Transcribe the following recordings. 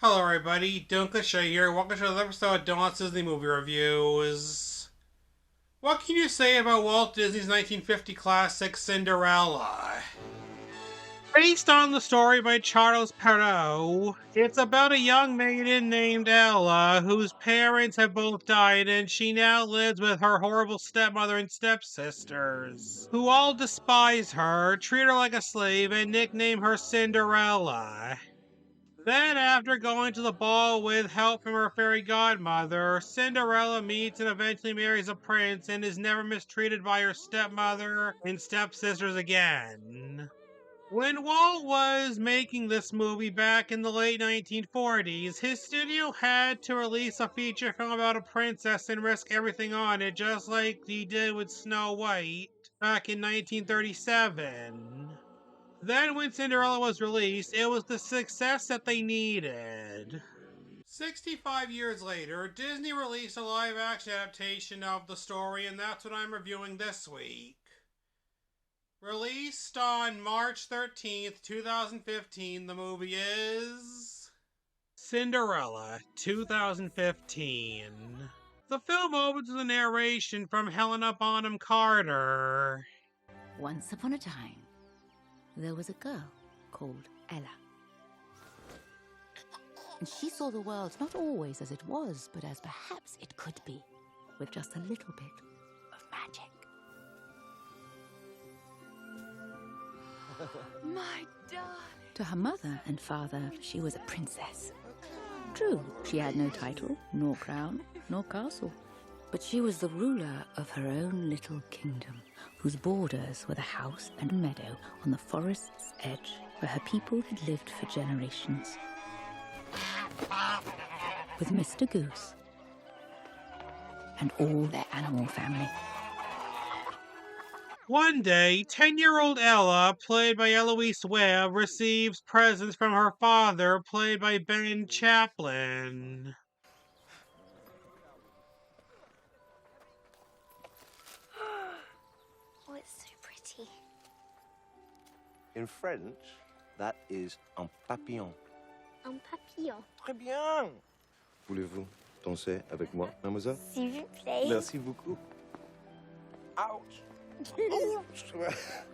Hello everybody, Don't Cliche here. Welcome to another episode of Don's Disney Movie Reviews. What can you say about Walt Disney's 1950 classic Cinderella? Based on the story by Charles Perrault, it's about a young maiden named Ella whose parents have both died and she now lives with her horrible stepmother and stepsisters, who all despise her, treat her like a slave, and nickname her Cinderella. Then, after going to the ball with help from her fairy godmother, Cinderella meets and eventually marries a prince and is never mistreated by her stepmother and stepsisters again. When Walt was making this movie back in the late 1940s, his studio had to release a feature film about a princess and risk everything on it, just like he did with Snow White back in 1937. Then, when Cinderella was released, it was the success that they needed. 65 years later, Disney released a live-action adaptation of the story, and that's what I'm reviewing this week. Released on March 13th, 2015, the movie is Cinderella, 2015. The film opens with a narration from Helena Bonham Carter. Once upon a time, there was a girl called Ella. And she saw the world not always as it was, but as perhaps it could be, with just a little bit of magic. My darling. To her mother and father, she was a princess. True, she had no title, nor crown, nor castle. But she was the ruler of her own little kingdom, whose borders were the house and meadow on the forest's edge where her people had lived for generations. With Mr. Goose and all their animal family. One day, 10-year-old Ella, played by Eloise Webb, receives presents from her father, played by Ben Chaplin. Oh, it's so pretty. In French, that is un papillon. Un papillon. Très bien. Voulez-vous danser avec moi, mademoiselle? S'il vous plaît. Merci beaucoup. Ouch. Ouch.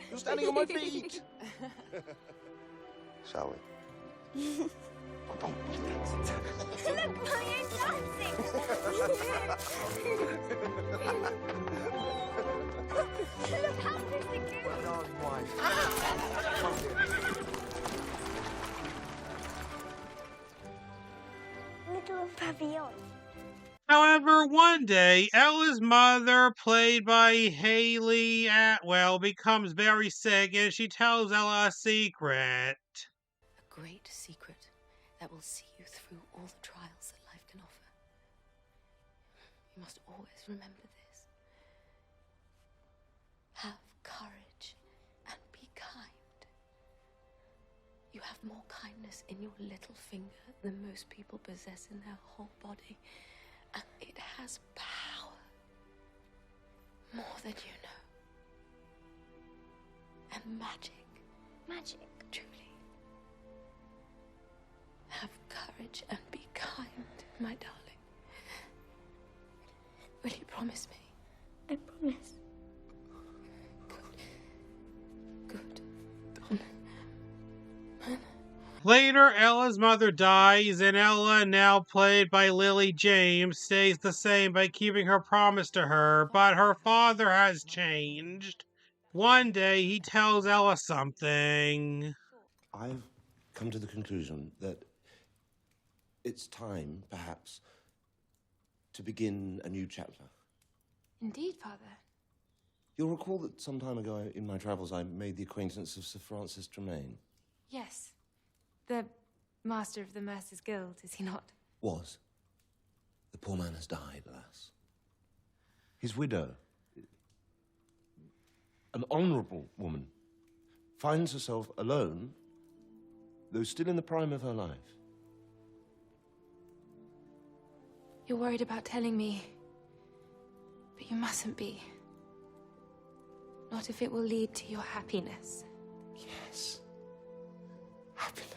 You're standing on my feet. Shall we? Look, Mommy, dancing. Look how this is Little papillon. However, one day, Ella's mother, played by Haley Atwell, becomes very sick and she tells Ella a secret. A great secret that will see you through all the trials that life can offer. You must always remember this. Have courage and be kind. You have more kindness in your little finger than most people possess in their whole body. And it has power. More than you know. And magic. Magic. Truly. Have courage and be kind, my darling. Will you promise me? I promise. Good. Don. Later, Ella's mother dies, and Ella, now played by Lily James, stays the same by keeping her promise to her, but her father has changed. One day, he tells Ella something. I've come to the conclusion that it's time, perhaps, to begin a new chapter. Indeed, Father. You'll recall that some time ago in my travels I made the acquaintance of Sir Francis Tremaine. Yes. The Master of the Mercers Guild, is he not? Was. The poor man has died, alas. His widow, an honourable woman, finds herself alone, though still in the prime of her life. You're worried about telling me, but you mustn't be. Not if it will lead to your happiness. Yes. Happiness.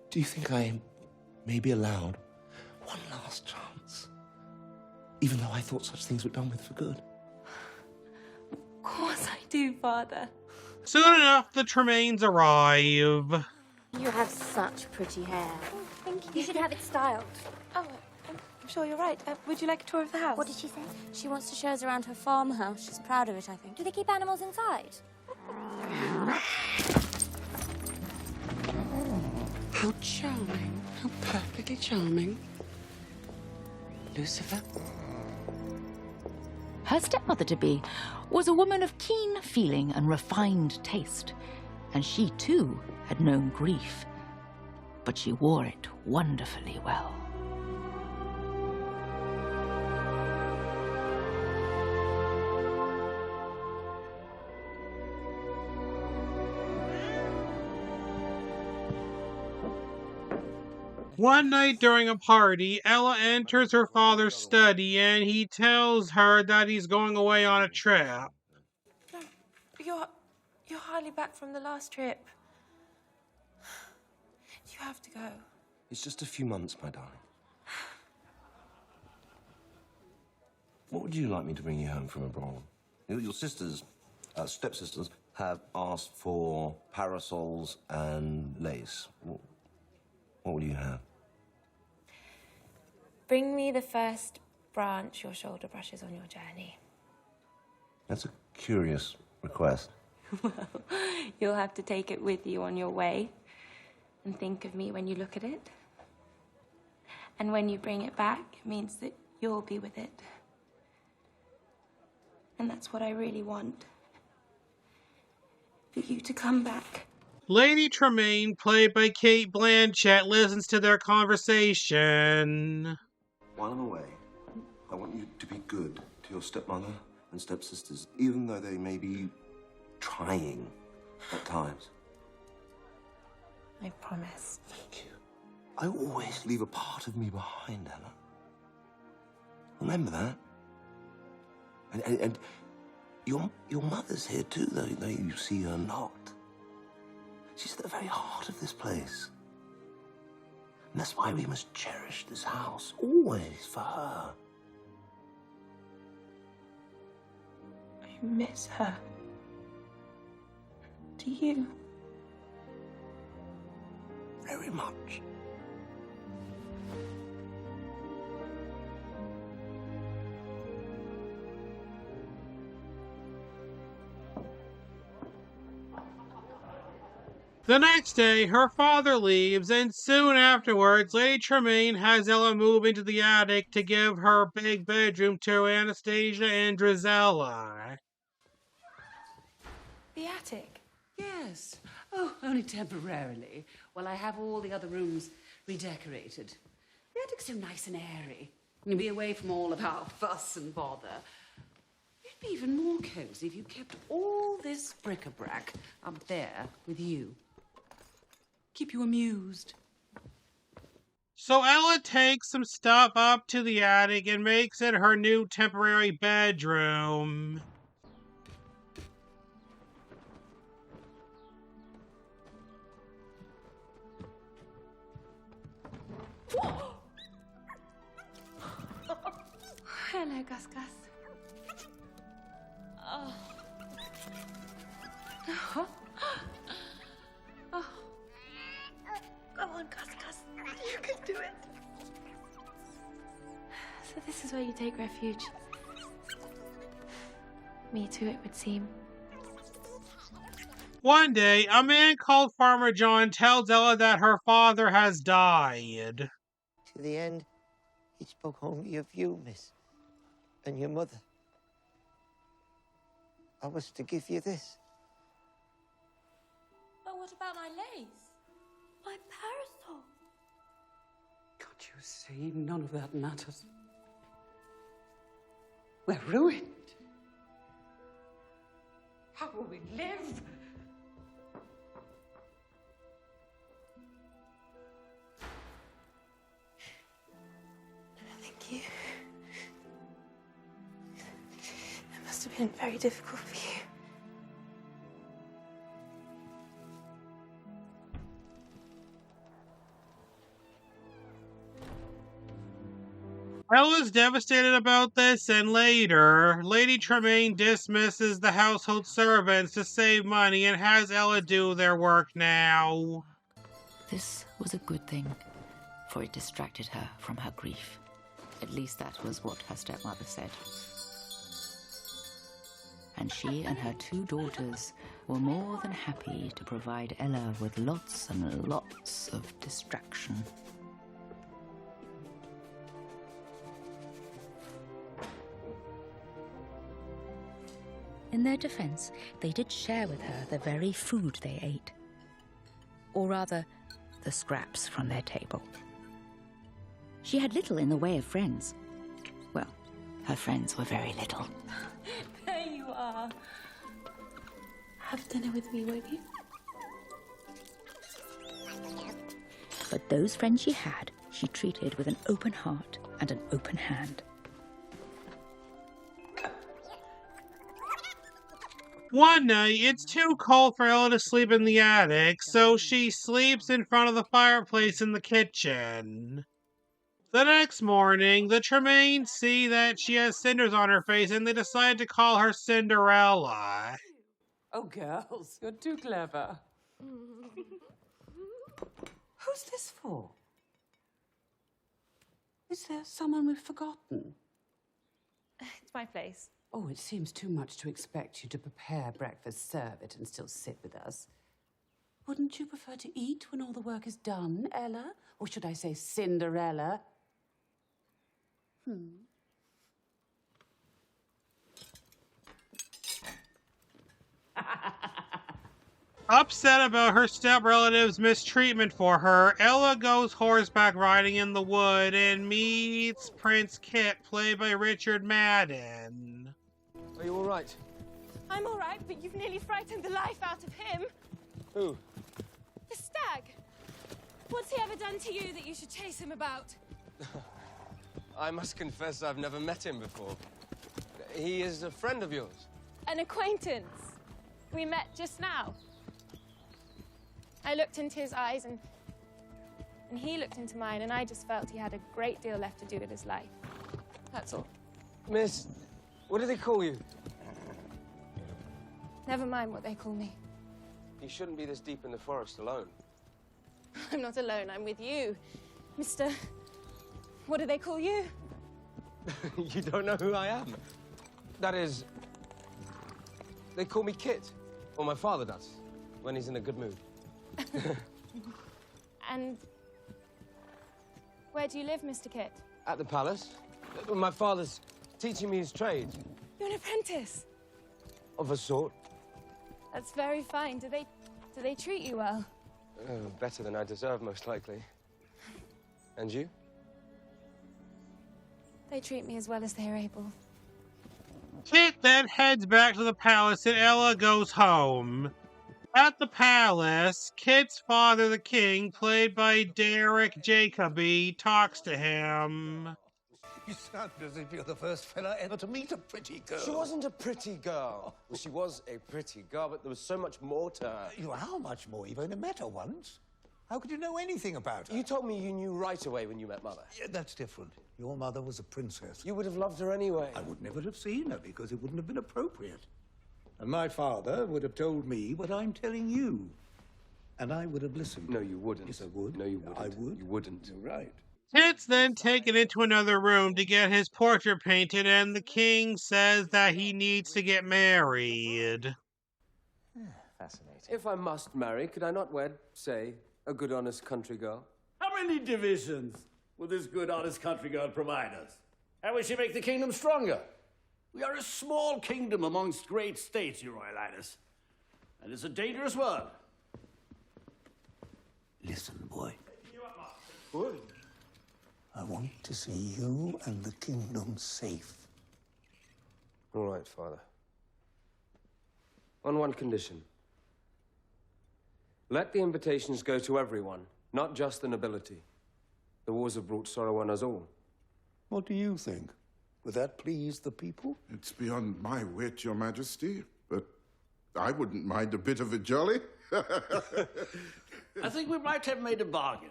Do you think I may be allowed one last chance? Even though I thought such things were done with for good. Of course I do, Father. Soon enough, the Tremaines arrive. You have such pretty hair. Thank you. You should have it styled. Oh, I'm sure you're right. Would you like a tour of the house? What did she say? She wants to show us around her farmhouse. She's proud of it, I think. Do they keep animals inside? How charming. How perfectly charming. Lucifer? Her stepmother-to-be was a woman of keen feeling and refined taste, and she too had known grief, but she wore it wonderfully well. One night during a party, Ella enters her father's study and he tells her that he's going away on a trip. You're hardly back from the last trip. You have to go. It's just a few months, my darling. What would you like me to bring you home from abroad? Your sisters, stepsisters, have asked for parasols and lace. What would you have? Bring me the first branch your shoulder brushes on your journey. That's a curious request. Well, you'll have to take it with you on your way. And think of me when you look at it. And when you bring it back, it means that you'll be with it. And that's what I really want. For you to come back. Lady Tremaine, played by Kate Blanchett, listens to their conversation. While I'm away, I want you to be good to your stepmother and stepsisters, even though they may be trying at times. I promise. Thank you. I always leave a part of me behind, Ella. Remember that. And your mother's here too, though you see her not. She's at the very heart of this place. And that's why we must cherish this house, always, for her. I miss her. Do you? Very much. The next day, her father leaves, and soon afterwards, Lady Tremaine has Ella move into the attic to give her big bedroom to Anastasia and Drizella. The attic? Yes. Oh, only temporarily, while I have all the other rooms redecorated. The attic's so nice and airy. You'll be away from all of our fuss and bother. It'd be even more cozy if you kept all this bric-a-brac up there with you. Keep you amused. So Ella takes some stuff up to the attic and makes it her new temporary bedroom. Hello, Gus Gus. Oh. Oh. Oh. Go on, Gus Gus. You can do it. So this is where you take refuge. Me too, it would seem. One day, a man called Farmer John tells Ella that her father has died. To the end, he spoke only of you, miss, and your mother. I was to give you this. But what about my lace? My parasol? Can't you see? None of that matters. We're ruined. How will we live? Thank you. It must have been very difficult for you. Ella's devastated about this, and later, Lady Tremaine dismisses the household servants to save money and has Ella do their work now. This was a good thing, for it distracted her from her grief. At least that was what her stepmother said. And she and her 2 daughters were more than happy to provide Ella with lots and lots of distraction. In their defense, they did share with her the very food they ate. Or rather, the scraps from their table. She had little in the way of friends. Well, her friends were very little. There you are. Have dinner with me, won't you? But those friends she had, she treated with an open heart and an open hand. One night, it's too cold for Ella to sleep in the attic, so she sleeps in front of the fireplace in the kitchen. The next morning, the Tremaines see that she has cinders on her face and they decide to call her Cinderella. Oh, girls, you're too clever. Who's this for? Is there someone we've forgotten? It's my place. Oh, it seems too much to expect you to prepare breakfast, serve it, and still sit with us. Wouldn't you prefer to eat when all the work is done, Ella? Or should I say Cinderella? Upset about her step-relative's mistreatment for her, Ella goes horseback riding in the wood and meets Prince Kit, played by Richard Madden. Are you all right? I'm all right, but you've nearly frightened the life out of him. Who? The stag. What's he ever done to you that you should chase him about? I must confess I've never met him before. He is a friend of yours? An acquaintance. We met just now. I looked into his eyes and he looked into mine, and I just felt he had a great deal left to do with his life. That's all. Miss, what do they call you? Never mind what they call me. You shouldn't be this deep in the forest alone. I'm not alone, I'm with you. Mr. What do they call you? You don't know who I am? That is... They call me Kit. Or my father does, when he's in a good mood. And where do you live, Mr. Kit? At the palace. My father's teaching me his trade. You're an apprentice. Of a sort. That's very fine. Do they treat you well? Better than I deserve, most likely. And you? They treat me as well as they're able. Kit then heads back to the palace and Ella goes home. At the palace, Kit's father, the king, played by Derek Jacobi, talks to him. You sound as if you're the first fella ever to meet a pretty girl. She wasn't a pretty girl. Well, she was a pretty girl, but there was so much more to her. How much more? You've only met her once. How could you know anything about her? You told me you knew right away when you met Mother. Yeah, that's different. Your mother was a princess. You would have loved her anyway. I would never have seen her because it wouldn't have been appropriate. And my father would have told me what I'm telling you. And I would have listened. No, you wouldn't. Yes, I would. No, you wouldn't. I would. You wouldn't. You're right. Kit's then taken into another room to get his portrait painted, and the king says that he needs to get married. Fascinating. If I must marry, could I not wed, say, a good, honest country girl? How many divisions will this good, honest country girl provide us? How will she make the kingdom stronger? We are a small kingdom amongst great states, Your Royal Highness. And it's a dangerous world. Listen, boy. Good. I want to see you and the kingdom safe. All right, Father. On one condition. Let the invitations go to everyone, not just the nobility. The wars have brought sorrow on us all. What do you think? Would that please the people? It's beyond my wit, Your Majesty, but I wouldn't mind a bit of a jolly. I think we might have made a bargain.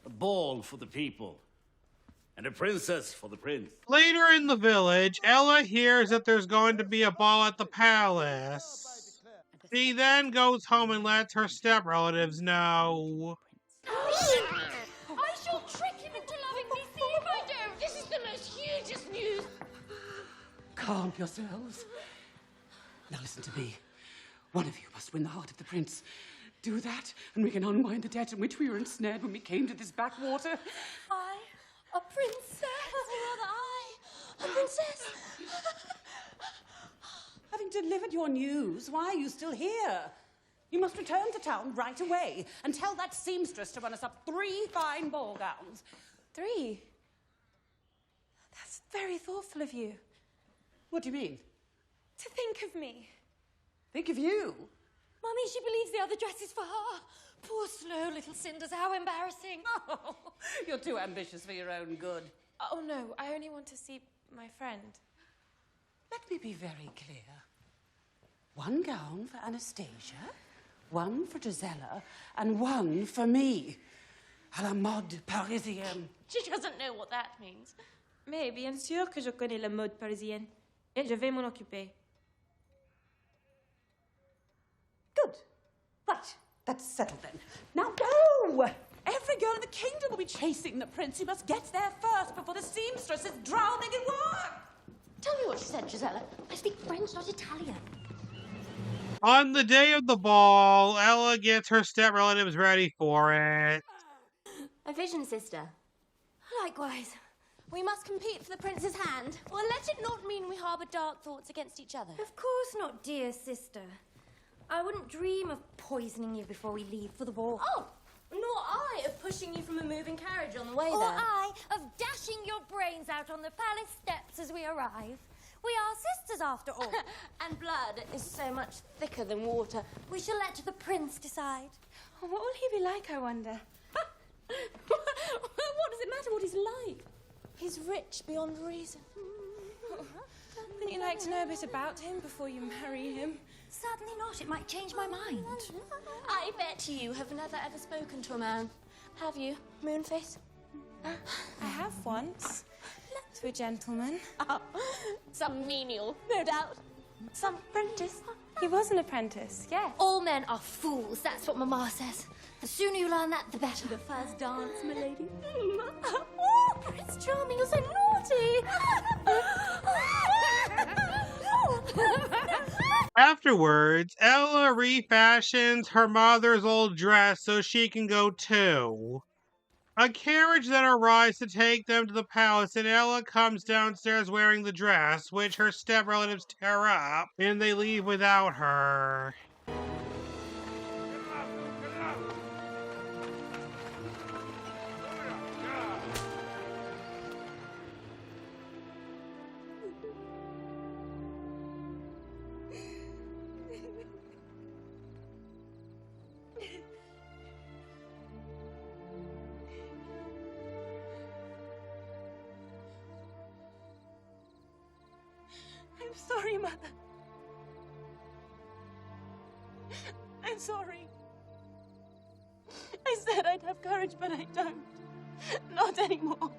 A ball for the people. and a princess for the prince. Later in the village, Ella hears that there's going to be a ball at the palace. She then goes home and lets her step-relatives know. I shall trick him into loving me. See if I don't. This is the most hugest news. Calm yourselves. Now listen to me. One of you must win the heart of the prince. Do that, and we can unwind the debt in which we were ensnared when we came to this backwater. I, a princess? Or rather, I, a princess? Having delivered your news, why are you still here? You must return to town right away and tell that seamstress to run us up 3 fine ball gowns. 3? That's very thoughtful of you. What do you mean? To think of me. Think of you? Mummy, she believes the other dress is for her. Poor slow little Cinders, how embarrassing. Oh, you're too ambitious for your own good. Oh, no, I only want to see my friend. Let me be very clear. 1 gown for Anastasia, 1 for Gisella, and 1 for me. À la mode parisienne. She doesn't know what that means. Mais bien sûr que je connais la mode parisienne. Et je vais m'en occuper. Good. Right, that's settled then. Now go! Every girl in the kingdom will be chasing the prince. You must get there first before the seamstress is drowning in work. Tell me what she said, Gisella. I speak French, not Italian. On the day of the ball, Ella gets her step-relatives ready for it. A vision, sister. Likewise. We must compete for the prince's hand. Well, let it not mean we harbour dark thoughts against each other. Of course not, dear sister. I wouldn't dream of poisoning you before we leave for the ball. Oh, nor I of pushing you from a moving carriage on the way Or there. I of dashing your brains out on the palace steps as we arrive. We are sisters, after all. And blood is so much thicker than water. We shall let the prince decide. What will he be like, I wonder? What does it matter what he's like? He's rich beyond reason. Wouldn't you like to know a bit about him before you marry him? Certainly not. It might change my mind. I bet you have never ever spoken to a man. Have you, Moonface? I have once. To a gentleman. Some menial, no doubt. Some apprentice. He was an apprentice, yes. All men are fools. That's what Mama says. The sooner you learn that, the better. The first dance, my lady. Oh, Prince Charming, you're so naughty. Afterwards, Ella refashions her mother's old dress so she can go too. A carriage then arrives to take them to the palace, and Ella comes downstairs wearing the dress, which her step-relatives tear up, and they leave without her. I'm sorry, Mother. I'm sorry. I said I'd have courage, but I don't. Not anymore.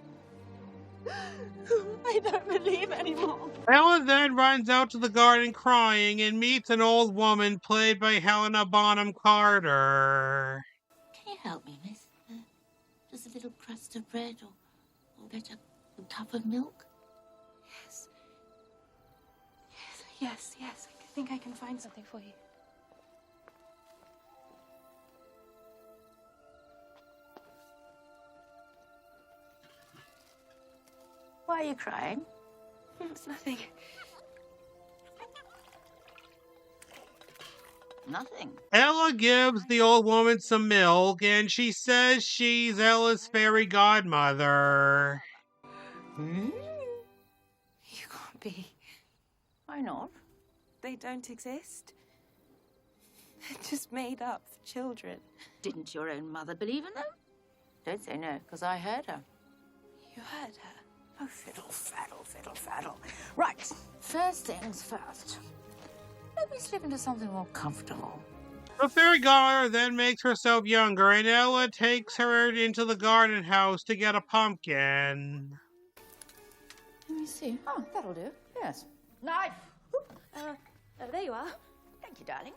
I don't believe anymore. Ella then runs out to the garden crying and meets an old woman played by Helena Bonham Carter. Can you help me, miss? Just a little crust of bread or better, a cup of milk? Yes. Yes. I think I can find something for you. Why are you crying? It's nothing. Nothing. Ella gives the old woman some milk, and she says she's Ella's fairy godmother. You can't be. Why not? They don't exist. They're just made up for children. Didn't your own mother believe in them? Don't say no, because I heard her. You heard her? Oh, fiddle, faddle. Right, first things first. Let me slip into something more comfortable. The fairy godmother then makes herself younger, and Ella takes her into the garden house to get a pumpkin. me see. Oh, that'll do. Yes. Knife! There you are. Thank you, darling.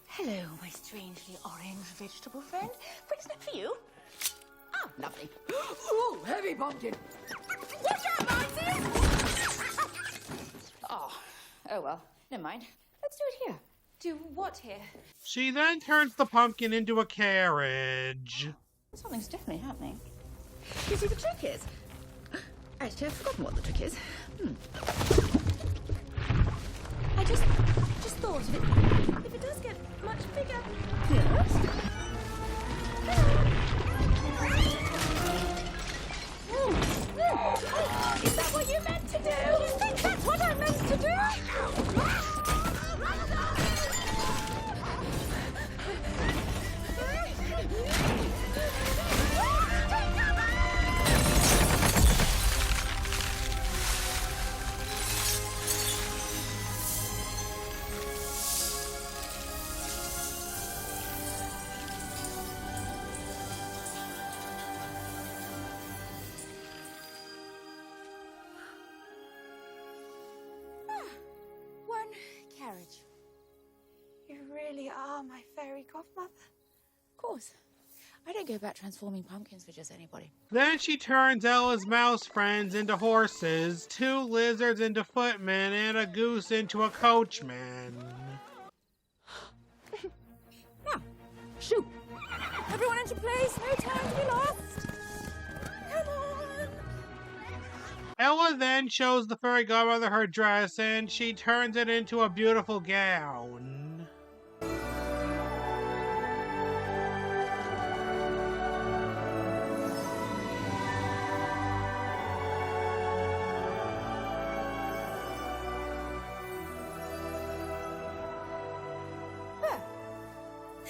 Hello, my strangely orange vegetable friend. Quick snip for you. Oh, lovely. Ooh, heavy pumpkin. Watch out, Marty! Oh, well, never mind. Let's do it here. Do what here? She then turns the pumpkin into a carriage. Something's definitely happening. You see, the trick is... Actually, I've forgotten what the trick is. I just thought if it does get much bigger. Yes? Is that what you meant to do? You think that's what I meant to do? One carriage. You really are my fairy godmother. Of course. I don't go about transforming pumpkins for just anybody. Then she turns Ella's mouse friends into horses, 2 lizards into footmen, and a goose into a coachman. Now, shoot! Everyone into place, no time to be lost! Come on! Ella then shows the fairy godmother her dress, and she turns it into a beautiful gown.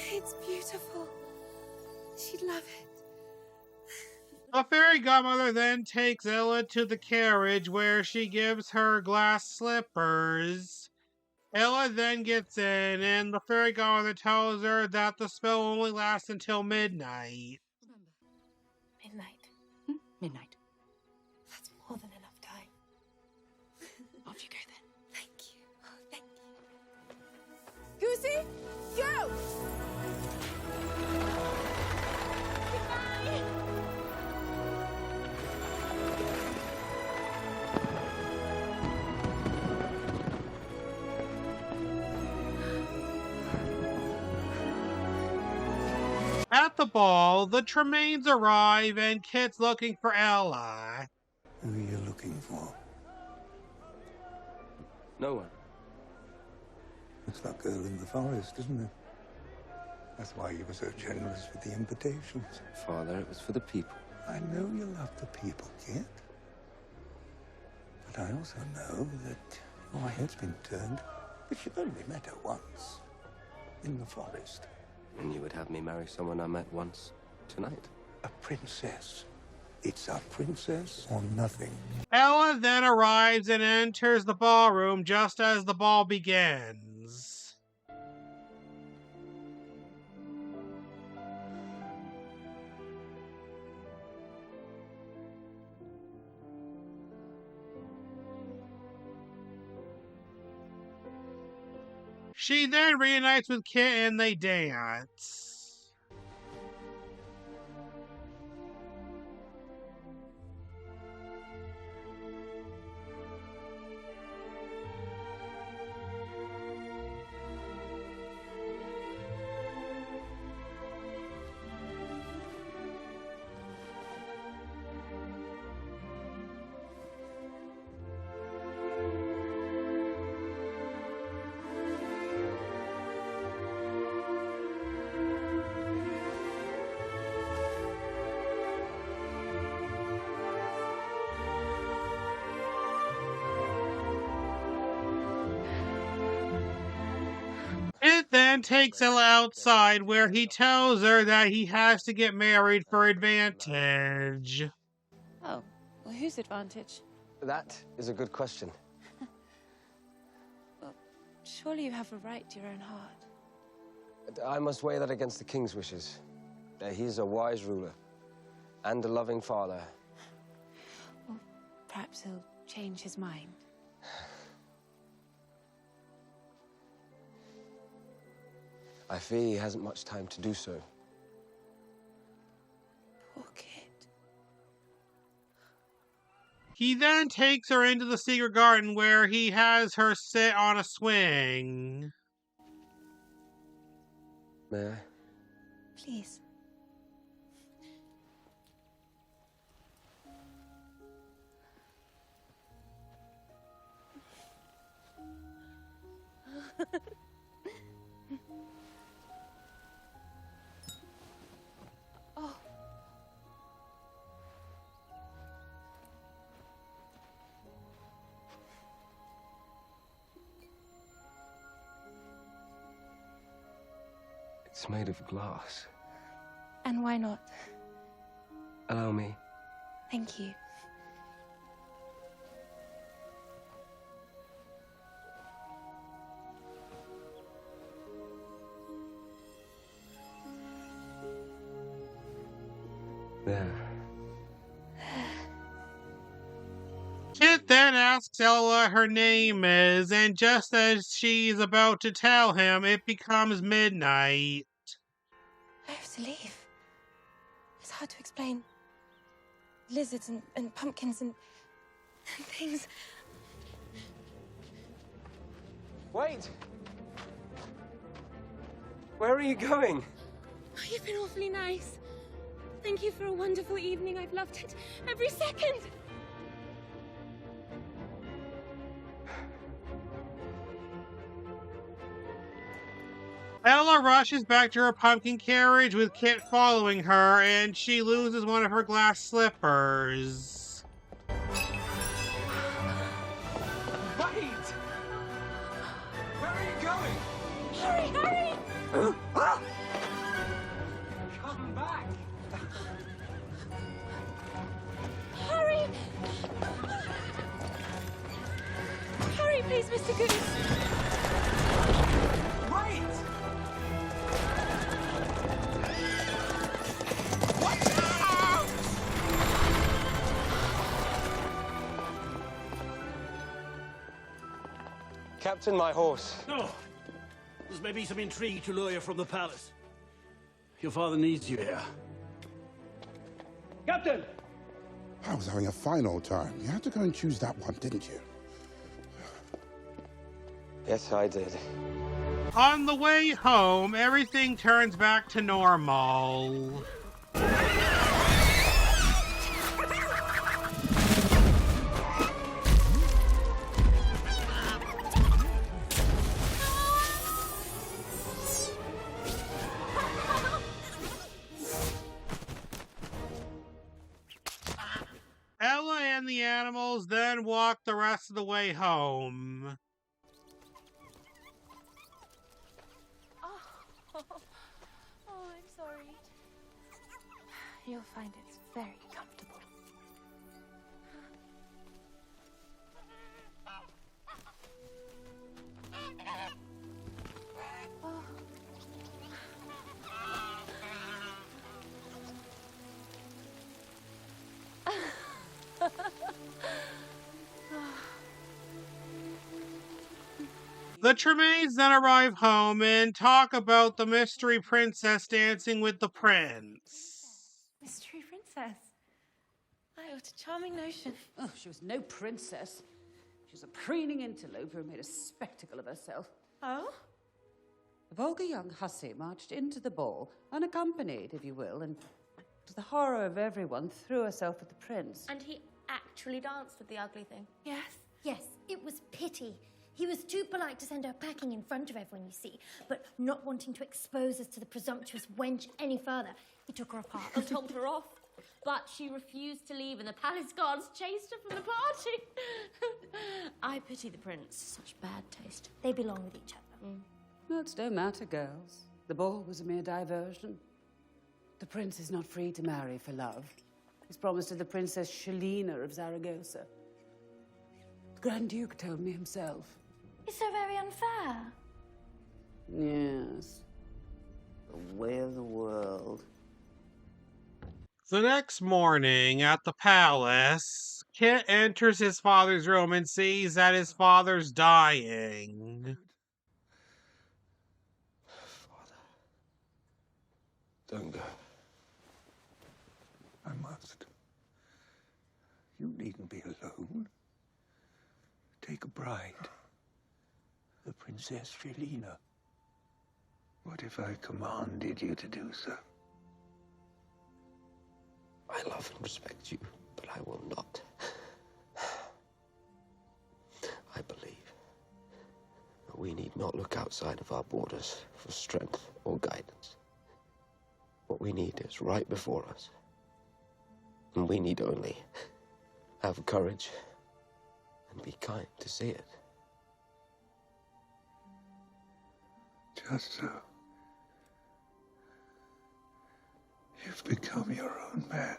It's beautiful. She'd love it. The fairy godmother then takes Ella to the carriage where she gives her glass slippers. Ella then gets in, and the fairy godmother tells her that the spell only lasts until midnight. Midnight. Midnight. That's more than enough time. Off you go then. Thank you. Oh, thank you. Goosey, go! Goodbye! At the ball, the Tremaines arrive, and Kit's looking for Ella. Who are you looking for? No one. It's that girl in the forest, isn't it? That's why you were so generous with the invitations. Father, it was for the people. I know you love the people, Kit. But I also know that your head's been turned. But you've only met her once. In the forest. And you would have me marry someone I met once tonight? A princess. It's a princess or nothing. Ella then arrives and enters the ballroom just as the ball begins. She then reunites with Kit and they dance. It then takes Ella outside where he tells her that he has to get married for advantage. Oh, well, whose advantage? That is a good question. Well, surely you have a right to your own heart. I must weigh that against the king's wishes. He's a wise ruler and a loving father. Well, perhaps Perhaps he'll change his mind. I fear he hasn't much time to do so. Poor kid. He then takes her into the secret garden where he has her sit on a swing. May I? Please. Oh. It's made of glass. And why not? Allow me. Thank you. There. Kit then asks Ella what her name is, and just as she's about to tell him, it becomes midnight. I have to leave. It's hard to explain. Lizards and pumpkins and things. Wait! Where are you going? Oh, you've been awfully nice. Thank you for a wonderful evening. I've loved it every second. Ella rushes back to her pumpkin carriage with Kit following her, and she loses one of her glass slippers. Wait! Where are you going? Hurry, hurry! Come back! Hurry! Hurry, please, Mr. Goose. Wait! Captain, my horse. No. This may be some intrigue to lure you from the palace. Your father needs you here. Captain! I was having a fine old time. You had to go and choose that one, didn't you? Yes, I did. On the way home, everything turns back to normal. Ella and the animals then walk the rest of the way home. Oh, I'm sorry. You'll find it's very comfortable. Oh. The Tremaines then arrive home and talk about the mystery princess dancing with the prince. Mystery princess. What a charming notion. Oh, she was no princess. She was a preening interloper who made a spectacle of herself. Oh? A vulgar young hussy marched into the ball, unaccompanied, if you will, and to the horror of everyone, threw herself at the prince. And he actually danced with the ugly thing. Yes. Yes, it was pity. He was too polite to send her packing in front of everyone, you see, but not wanting to expose us to the presumptuous wench any further, he took her apart. And told her off. But she refused to leave, and the palace guards chased her from the party. I pity the prince. Such bad taste. They belong with each other. No, it's no matter, girls. The ball was a mere diversion. The prince is not free to marry for love. He's promised to the Princess Shalina of Zaragoza. The Grand Duke told me himself. It's so very unfair. Yes. The way of the world. The next morning at the palace, Kit enters his father's room and sees that his father's dying. Don't go. I must. You needn't be alone. Take a bride. The Princess Jelena. What if I commanded you to do so? I love and respect you, but I will not. I believe that we need not look outside of our borders for strength or guidance. What we need is right before us. And we need only have courage and be kind to see it. Just so. You've become your own man.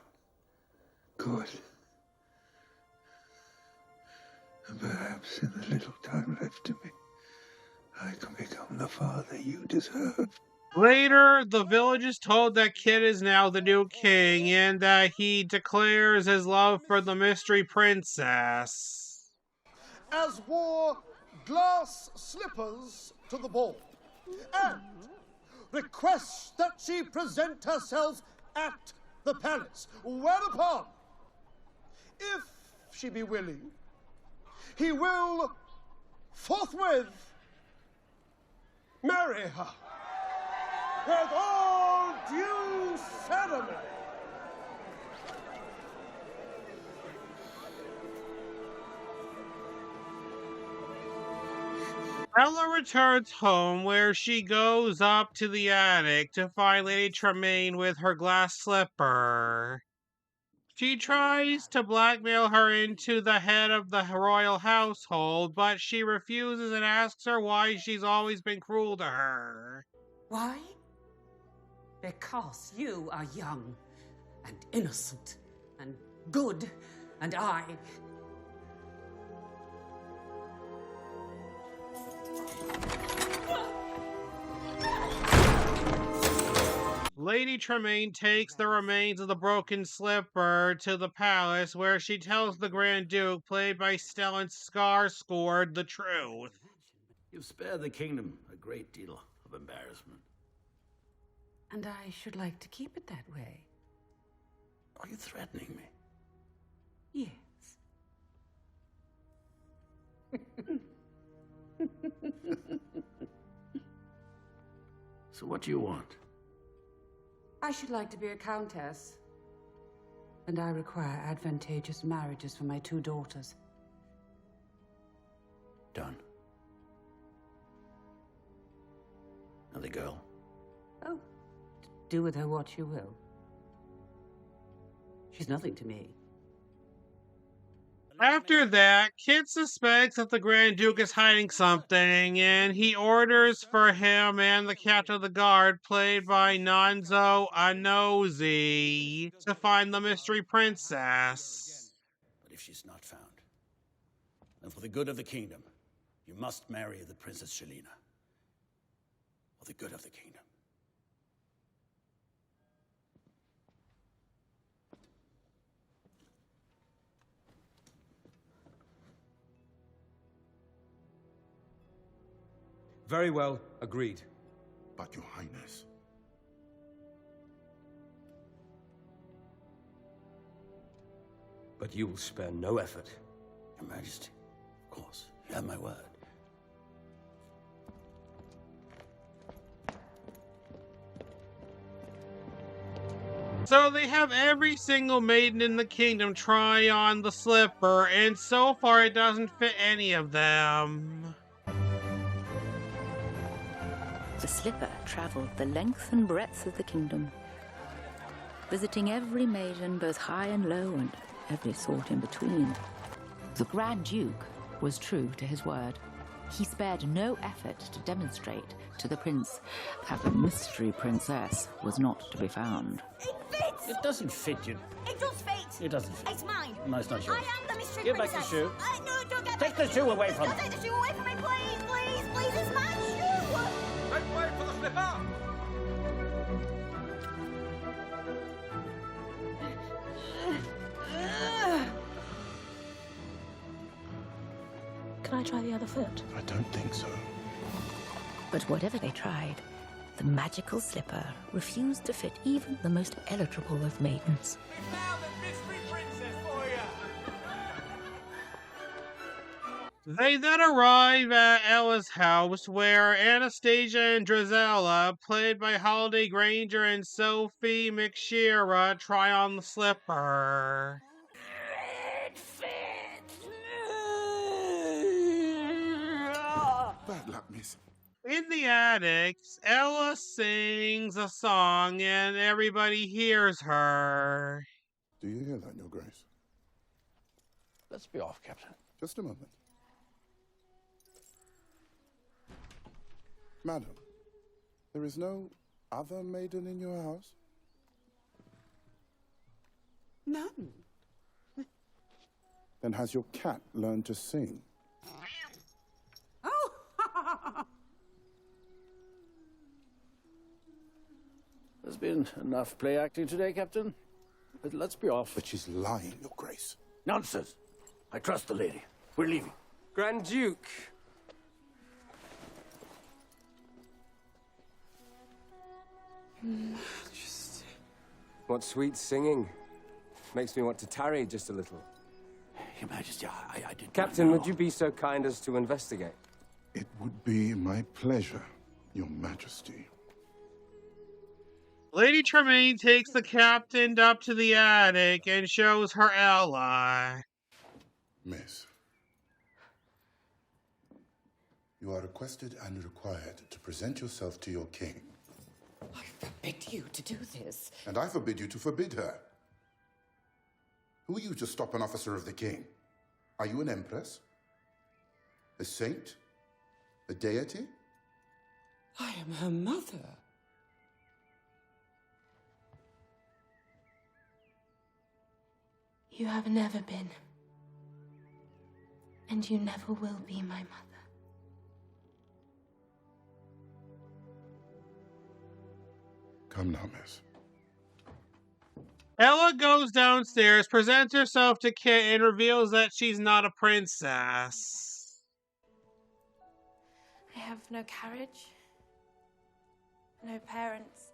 Good. And perhaps in the little time left to me, I can become the father you deserve. Later, the village is told that Kit is now the new king and that he declares his love for the mystery princess. As wore glass slippers to the ball, and requests that she present herself at the palace, whereupon, if she be willing, he will forthwith marry her with all due ceremony. Ella returns home, where she goes up to the attic to find Lady Tremaine with her glass slipper. She tries to blackmail her into the head of the royal household, but she refuses and asks her why she's always been cruel to her. Why? Because you are young and innocent and good, and I... Lady Tremaine takes the remains of the broken slipper to the palace, where she tells the Grand Duke, played by Stellan Skarsgård, the truth. You've spared the kingdom a great deal of embarrassment. And I should like to keep it that way. Are you threatening me? Yes. So what do you want? I should like to be a countess. And I require advantageous marriages for my 2 daughters. Done. And the girl? Oh, do with her what you will. She's nothing to me. After that, Kit suspects that the Grand Duke is hiding something, and he orders for him and the captain of the guard, played by Nonzo Anozie, to find the mystery princess. But if she's not found, then for the good of the kingdom, you must marry the Princess Jelena. For the good of the kingdom. Very well, agreed. But, Your Highness... But you will spare no effort. Your Majesty, of course, you have my word. So they have every single maiden in the kingdom try on the slipper, and so far it doesn't fit any of them. The slipper travelled the length and breadth of the kingdom, visiting every maiden, both high and low, and every sort in between. The Grand Duke was true to his word. He spared no effort to demonstrate to the prince that the mystery princess was not to be found. It fits! It doesn't fit you. It does fit! It doesn't fit. It's mine! No, it's not yours. I am the mystery Give princess! back the shoe. No, don't get Take back the shoe away from Don't me. take the shoe away from me, please, please, please, it's my shoe! Don't wait for the slipper! try the other foot? I don't think so. But whatever they tried, the magical slipper refused to fit even the most eligible of maidens. They then arrive at Ella's house, where Anastasia and Drizella, played by Holiday Granger and Sophie McShera, try on the slipper. Bad luck, miss. In the attic, Ella sings a song and everybody hears her. Do you hear that, Your Grace? Let's be off, Captain. Just a moment. Madam, there is no other maiden in your house? None. Then has your cat learned to sing? Oh! There's been enough play acting today, Captain. But let's be off. But she's lying, Your Grace. Nonsense. I trust the lady. We're leaving. Grand Duke. What sweet singing. Makes me want to tarry just a little. Your Majesty, I did Captain, would you be so kind as to investigate? It would be my pleasure, Your Majesty. Lady Tremaine takes the captain up to the attic and shows her Ella. Miss, you are requested and required to present yourself to your king. I forbid you to do this. And I forbid you to forbid her. Who are you to stop an officer of the king? Are you an empress? A saint? A deity? I am her mother. You have never been, and you never will be my mother. Come now, miss. Ella goes downstairs, presents herself to Kit, and reveals that she's not a princess. I have no carriage, no parents,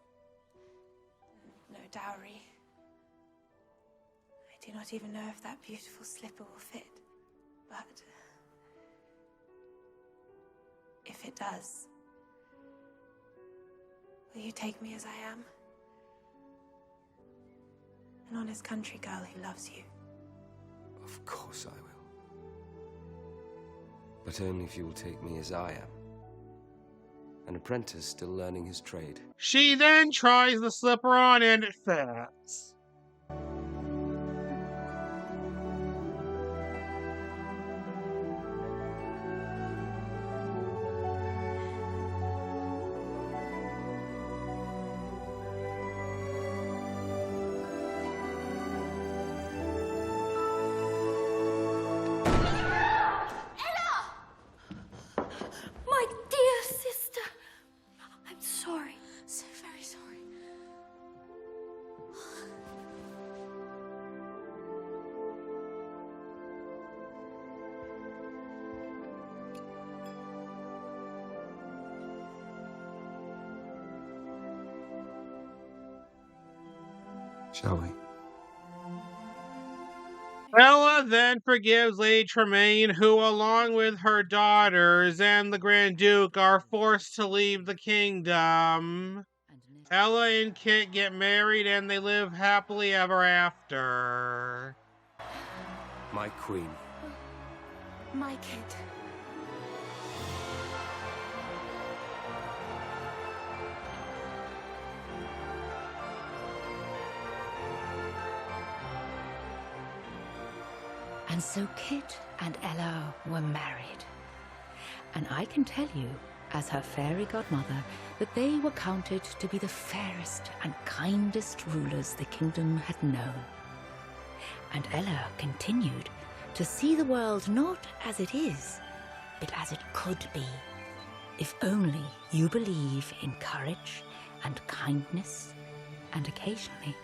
no dowry. I do not even know if that beautiful slipper will fit, but if it does, will you take me as I am? An honest country girl who loves you. Of course I will. But only if you will take me as I am. An apprentice still learning his trade. She then tries the slipper on and it fits. My dear sister! I'm sorry. So very sorry. Shall we? Ella then forgives Lady Tremaine, who, along with her daughters and the Grand Duke, are forced to leave the kingdom. Ella and Kit get married and they live happily ever after. My queen. My kid. And so Kit and Ella were married. And I can tell you, as her fairy godmother, that they were counted to be the fairest and kindest rulers the kingdom had known. And Ella continued to see the world not as it is, but as it could be, if only you believe in courage and kindness, and occasionally,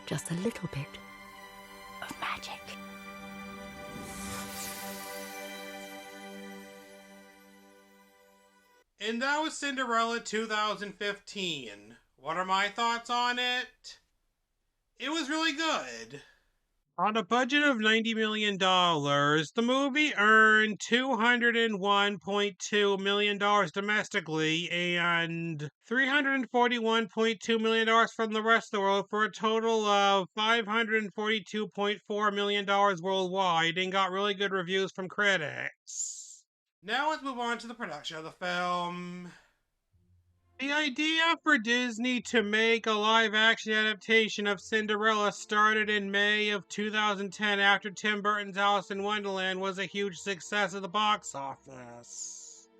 just a little bit of magic. And that was Cinderella 2015. What are my thoughts on it? It was really good. On a budget of $90 million, the movie earned $201.2 million domestically and $341.2 million from the rest of the world for a total of $542.4 million worldwide and got really good reviews from critics. Now let's move on to the production of the film. The idea for Disney to make a live-action adaptation of Cinderella started in May of 2010 after Tim Burton's Alice in Wonderland was a huge success at the box office.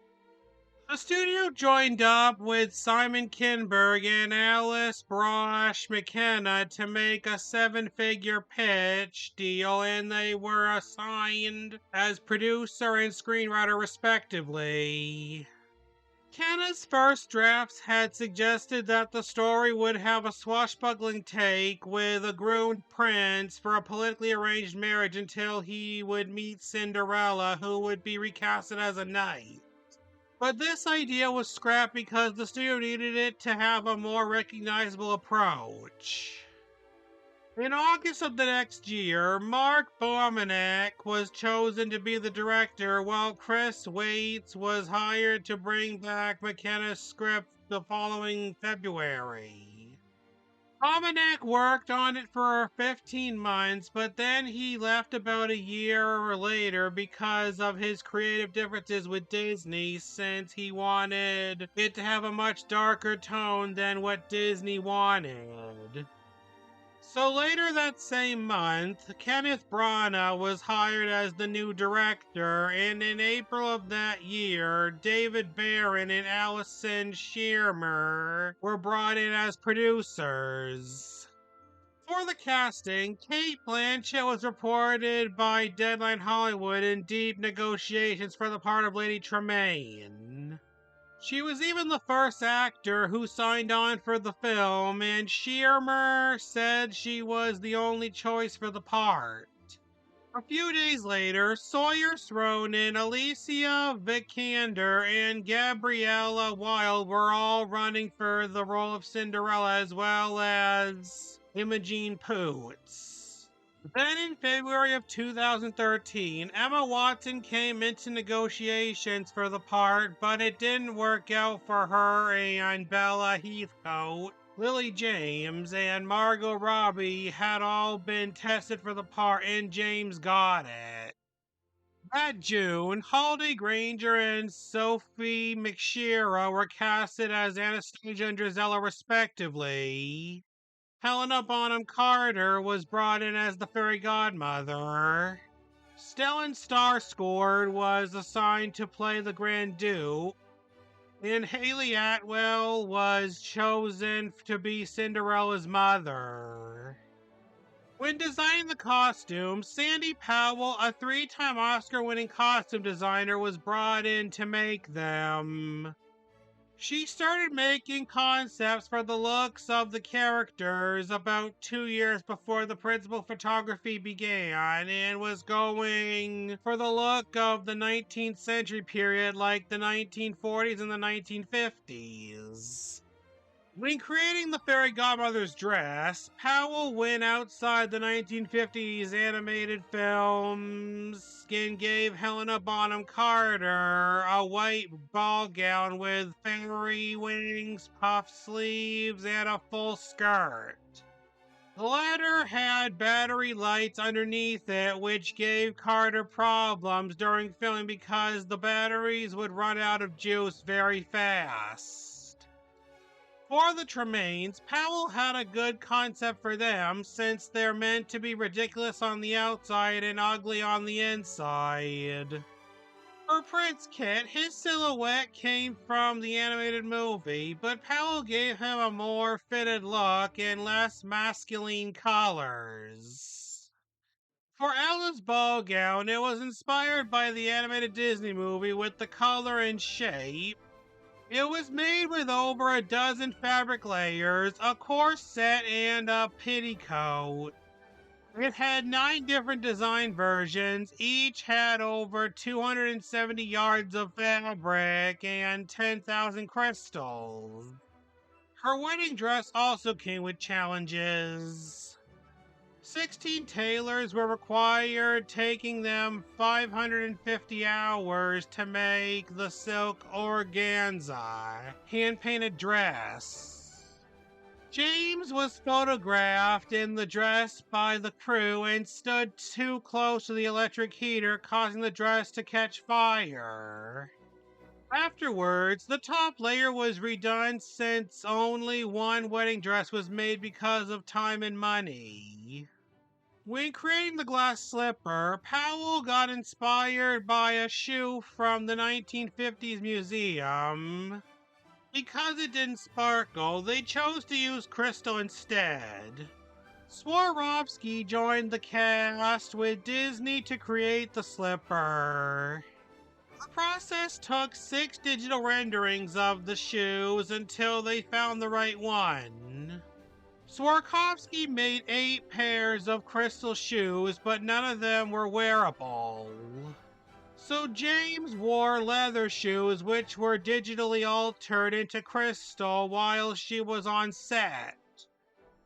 The studio joined up with Simon Kinberg and Alice Brosh McKenna to make a seven-figure pitch deal, and they were assigned as producer and screenwriter respectively. Kenna's first drafts had suggested that the story would have a swashbuckling take with a groomed prince for a politically arranged marriage until he would meet Cinderella, who would be recasted as a knight. But this idea was scrapped because the studio needed it to have a more recognizable approach. In August of the next year, Mark Bormanek was chosen to be the director, while Chris Waits was hired to bring back McKenna's script the following February. Bormanek worked on it for 15 months, but then he left about a year later because of his creative differences with Disney, since he wanted it to have a much darker tone than what Disney wanted. So later that same month, Kenneth Branagh was hired as the new director, and in April of that year, David Barron and Alison Shearmer were brought in as producers. For the casting, Cate Blanchett was reported by Deadline Hollywood in deep negotiations for the part of Lady Tremaine. She was even the first actor who signed on for the film, and Shearmer said she was the only choice for the part. A few days later, Sawyer Ronan, Alicia Vikander, and Gabriella Wilde were all running for the role of Cinderella, as well as Imogen Poots. Then in February of 2013, Emma Watson came into negotiations for the part, but it didn't work out for her, and Bella Heathcote, Lily James, and Margot Robbie had all been tested for the part, and James got it. That June, Holly Granger and Sophie McShera were casted as Anastasia and Drizella respectively. Helena Bonham Carter was brought in as the fairy godmother. Stellan Skarsgård was assigned to play the Grand Duke, and Haley Atwell was chosen to be Cinderella's mother. When designing the costumes, Sandy Powell, a three-time Oscar-winning costume designer, was brought in to make them. She started making concepts for the looks of the characters about 2 years before the principal photography began, and was going for the look of the 19th century period, like the 1940s and the 1950s. When creating the fairy godmother's dress, Powell went outside the 1950s animated films and gave Helena Bonham Carter a white ball gown with fairy wings, puff sleeves, and a full skirt. The latter had battery lights underneath it, which gave Carter problems during filming because the batteries would run out of juice very fast. For the Tremaines, Powell had a good concept for them, since they're meant to be ridiculous on the outside and ugly on the inside. For Prince Kit, his silhouette came from the animated movie, but Powell gave him a more fitted look and less masculine colors. For Ella's ball gown, it was inspired by the animated Disney movie with the color and shape. It was made with over a dozen fabric layers, a corset, and a petticoat. It had 9 different design versions. Each had over 270 yards of fabric and 10,000 crystals. Her wedding dress also came with challenges. 16 tailors were required, taking them 550 hours to make the silk organza hand-painted dress. James was photographed in the dress by the crew and stood too close to the electric heater, causing the dress to catch fire. Afterwards, the top layer was redone since only one wedding dress was made because of time and money. When creating the glass slipper, Powell got inspired by a shoe from the 1950s museum. Because it didn't sparkle, they chose to use crystal instead. Swarovski joined the cast with Disney to create the slipper. The process took 6 digital renderings of the shoes until they found the right one. Swarovski made 8 pairs of crystal shoes, but none of them were wearable. So James wore leather shoes which were digitally altered into crystal while she was on set.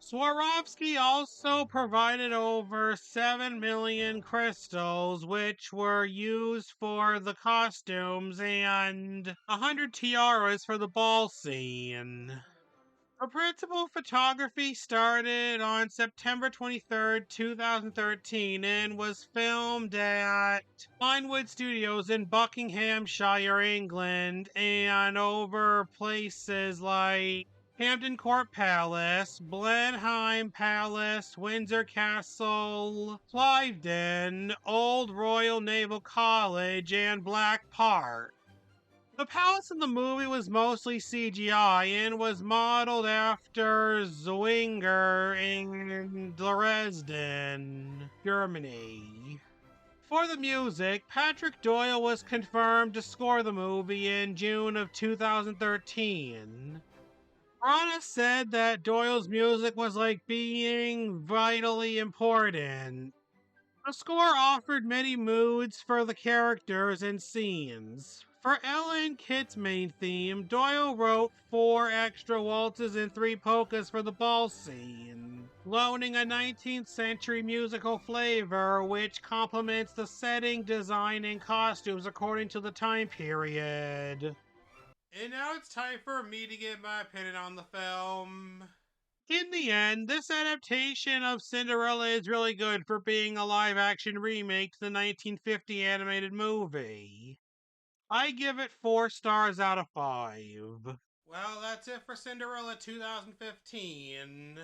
Swarovski also provided over 7 million crystals which were used for the costumes and 100 tiaras for the ball scene. The principal photography started on September 23rd, 2013 and was filmed at Pinewood Studios in Buckinghamshire, England, and over places like Hampton Court Palace, Blenheim Palace, Windsor Castle, Cliveden, Old Royal Naval College, and Black Park. The palace in the movie was mostly CGI and was modeled after Zwinger in Dresden, Germany. For the music, Patrick Doyle was confirmed to score the movie in June of 2013. Branagh said that Doyle's music was like being vitally important. The score offered many moods for the characters and scenes. For Ella and Kit's main theme, Doyle wrote 4 extra waltzes and 3 polkas for the ball scene, loaning a 19th century musical flavor which complements the setting, design, and costumes according to the time period. And now it's time for me to give my opinion on the film. In the end, this adaptation of Cinderella is really good for being a live-action remake to the 1950 animated movie. I give it 4 stars out of 5. Well, that's it for Cinderella 2015.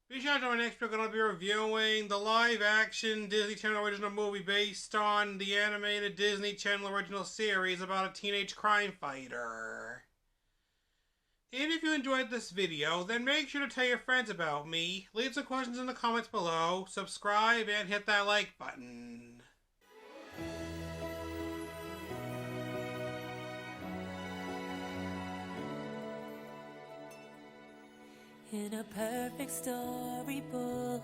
Be sure to join next week. We're going to be reviewing the live-action Disney Channel original movie based on the animated Disney Channel original series about a teenage crime fighter. And if you enjoyed this video, then make sure to tell your friends about me, leave some questions in the comments below, subscribe, and hit that like button. In a perfect storybook,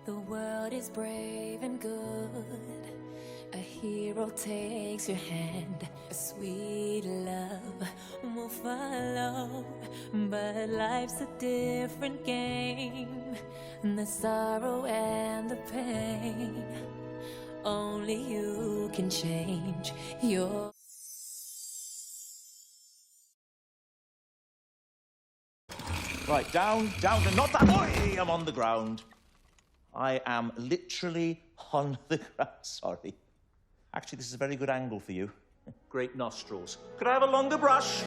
the world is brave and good. A hero takes your hand, a sweet love will follow. But life's a different game, the sorrow and the pain. Only you can change your... Right, down, and not that. Oi, I'm on the ground. I am literally on the ground. Sorry. Actually, this is a very good angle for you. Great nostrils. Could I have a longer brush?